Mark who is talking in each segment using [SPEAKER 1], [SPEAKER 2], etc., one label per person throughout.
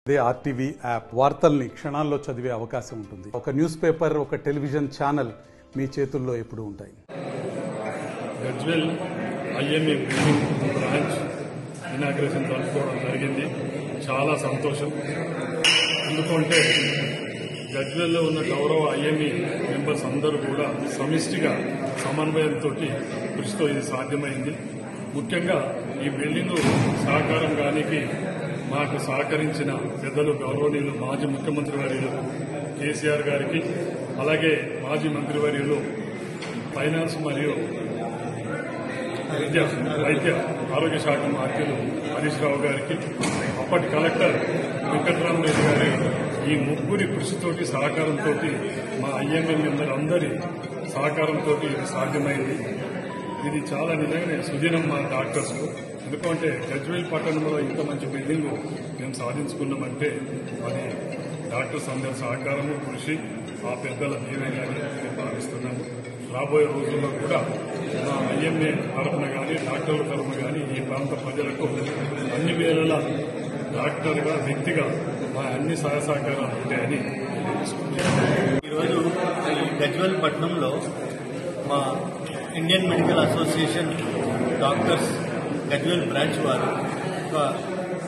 [SPEAKER 1] అదే RTV app వార్తల్ని క్షణాల్లో చదివే అవకాశం ఉంటుంది. ఒక న్యూస్ పేపర్, ఒక టెలివిజన్ ఛానల్ మీ చేతుల్లో ఎప్పుడూ ఉంటాయి.
[SPEAKER 2] Gajwel IMA building branch inauguration జరుపుకోవడం జరిగింది. చాలా సంతోషం. ఎందుకంటే గజ్వెల్లో ఉన్న గౌరవ ఐఎంఏ మెంబర్స్ అందరూ కూడా సమిష్టిగా సమన్వయంతో కృషితో ఇది సాధ్యమైంది. ముఖ్యంగా ఈ బిల్డింగ్ సహకారం గానికి మాకు సహకరించిన పెద్దలు గౌరవనీయులు మాజీ ముఖ్యమంత్రి వర్యులు కేసీఆర్ గారికి, అలాగే మాజీ మంత్రివర్యులు ఫైనాన్స్ మరియు వైద్య ఆరోగ్య శాఖ మంత్రులు హరీష్ రావు గారికి, అప్పటి కలెక్టర్ వెంకట్రామరెడ్డి గారి ఈ ముగ్గురి కృషితోటి సహకారంతో మా ఐఎంఏ మెంబర్లందరి సహకారంతో సాధ్యమైంది. ఇది చాలా నిజంగానే సుదినం మా డాక్టర్స్. ఎందుకంటే గజ్వెల్ పట్టణంలో ఇంత మంచి బిల్డింగ్ మేము సాధించుకున్నామంటే అది డాక్టర్స్ అందరి సహకారము, కృషి, ఆ పెద్దల దీవెనని నేను భావిస్తున్నాను. రాబోయే రోజుల్లో కూడా మా ఐఎంఏ తరఫున కానీ డాక్టర్ల తరఫున కానీ ఈ ప్రాంత ప్రజలకు అన్ని వేళలా డాక్టర్గా, వ్యక్తిగా మా అన్ని సహాయ సహకారాలు ఉంటాయని
[SPEAKER 3] ఈరోజు ఈ గజ్వెల్ పట్టణంలో మా Indian medical association doctors Gajwel branch వారు ఒక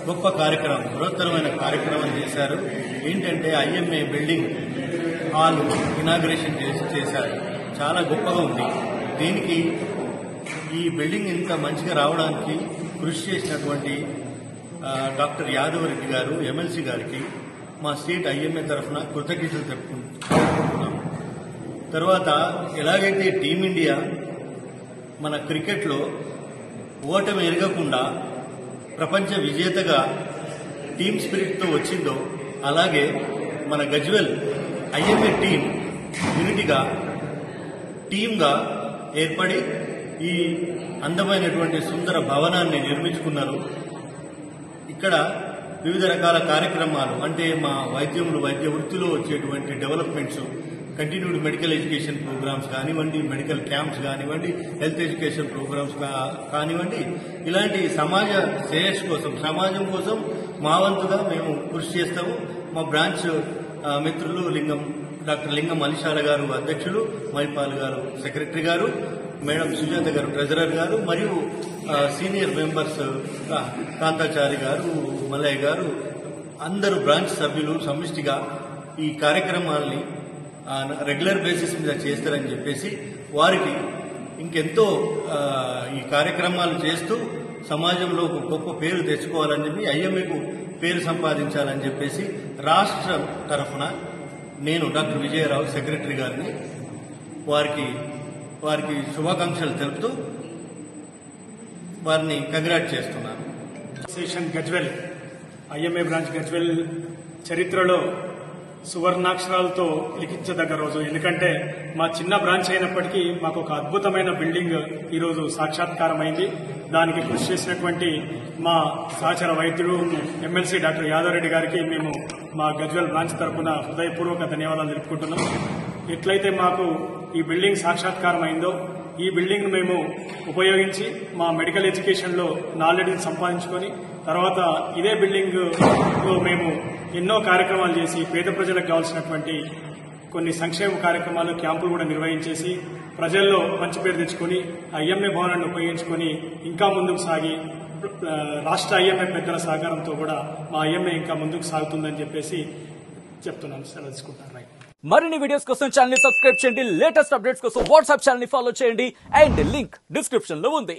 [SPEAKER 3] గొప్ప కార్యక్రమం, బృహత్తరమైన కార్యక్రమం చేశారు. ఏంటంటే ఐఎంఏ బిల్డింగ్ హాల్ ఇనాగ్రేషన్ చేశారు. చాలా గొప్పగా ఉంది. దీనికి ఈ బిల్డింగ్ ఇంత మంచిగా రావడానికి కృషి చేసినటువంటి డాక్టర్ యాదవ్ రెడ్డి గారు, ఎమ్మెల్సీ గారికి మా స్టేట్ ఐఎంఏ తరఫున కృతజ్ఞతలు తెలుపుకుంటున్నాం. తర్వాత ఎలాగైతే టీమిండియా మన క్రికెట్లో ఓటమి ఎరగకుండా ప్రపంచ విజేతగా టీమ్ స్పిరిట్తో వచ్చిందో, అలాగే మన గజ్వెల్ ఐఎంఏ టీం యూనిటీగా టీంగా ఏర్పడి ఈ అందమైనటువంటి సుందర భవనాన్ని నిర్మించుకున్నారు. ఇక్కడ వివిధ రకాల కార్యక్రమాలు, అంటే మా వైద్య వృత్తిలో వచ్చేటువంటి developments, continued medical education programmes కానివ్వండి, మెడికల్ క్యాంప్స్ కానివ్వండి, హెల్త్ ఎడ్యుకేషన్ ప్రోగ్రామ్స్ కానివ్వండి, ఇలాంటి సమాజ శ్రేయస్సు కోసం, సమాజం కోసం మా వంతుగా మేము కృషి చేస్తాము. మా బ్రాంచ్ మిత్రులు డాక్టర్ లింగం అలిశాల గారు అధ్యక్షులు, మైపాల్ గారు సెక్రటరీ గారు, మేడం సుజాత గారు ట్రెజరర్ గారు, మరియు సీనియర్ మెంబర్స్ కాంతాచారి గారు, మల్లయ్య గారు, అందరూ బ్రాంచ్ సభ్యులు సమిష్టిగా ఈ కార్యక్రమాల్ని రెగ్యులర్ బేసిస్ మీద చేస్తారని చెప్పేసి వారికి ఇంకెంతో ఈ కార్యక్రమాలు చేస్తూ సమాజంలో ఒక గొప్ప పేరు తెచ్చుకోవాలని చెప్పి, ఐఎంఏకు పేరు సంపాదించాలని చెప్పేసి రాష్ట్రం తరఫున నేను డాక్టర్ విజయరావు సెక్రటరీ గారిని వారికి శుభాకాంక్షలు తెలుపుతూ వారిని కంగ్రాట్ చేస్తున్నాను.
[SPEAKER 4] Association Gajwel IMA branch Gajwel చరిత్రలో సువర్ణాక్షరాలతో లిఖించదగ్గ రోజు. ఎందుకంటే మా చిన్న బ్రాంచ్ అయినప్పటికీ మాకు ఒక అద్భుతమైన బిల్డింగ్ ఈరోజు సాక్షాత్కారమైంది. దానికి కృషి చేసినటువంటి మా సహచర వైద్యుడు ఎమ్మెల్సీ డాక్టర్ యాదవ్ రెడ్డి గారికి మేము మా గజ్వెల్ బ్రాంచ్ తరఫున హృదయపూర్వక ధన్యవాదాలు తెలుపుకుంటున్నాం. ఎట్లయితే మాకు ఈ బిల్డింగ్ సాక్షాత్కారం అయిందో, ఈ బిల్డింగ్ మేము ఉపయోగించి మా మెడికల్ ఎడ్యుకేషన్లో నాలెడ్జ్ని సంపాదించుకొని తర్వాత ఇదే బిల్డింగ్లో మేము ఎన్నో కార్యక్రమాలు చేసి పేద ప్రజలకు కావాల్సినటువంటి కొన్ని సంక్షేమ కార్యక్రమాలు, క్యాంపులు కూడా నిర్వహించేసి ప్రజల్లో మంచి పేరు తెచ్చుకొని ఐఎంఏ భవనాన్ని ఉపయోగించుకొని ఇంకా ముందుకు సాగి రాష్ట్ర ఐఎంఏ పెద్దల సహకారంతో కూడా మా ఐఎంఏ ఇంకా ముందుకు సాగుతుందని చెప్పేసి చెప్తున్నాను. సెలవు తీసుకుంటాను.
[SPEAKER 5] మరిన్ని వీడియోస్ కోసం ఛానల్ ని సబ్స్క్రైబ్ చేయండి. లేటెస్ట్ అప్డేట్స్ కోసం వాట్సాప్ ఛానల్ ని ఫాలో చేయండి. అండ్ లింక్ డిస్క్రిప్షన్ లో ఉంది.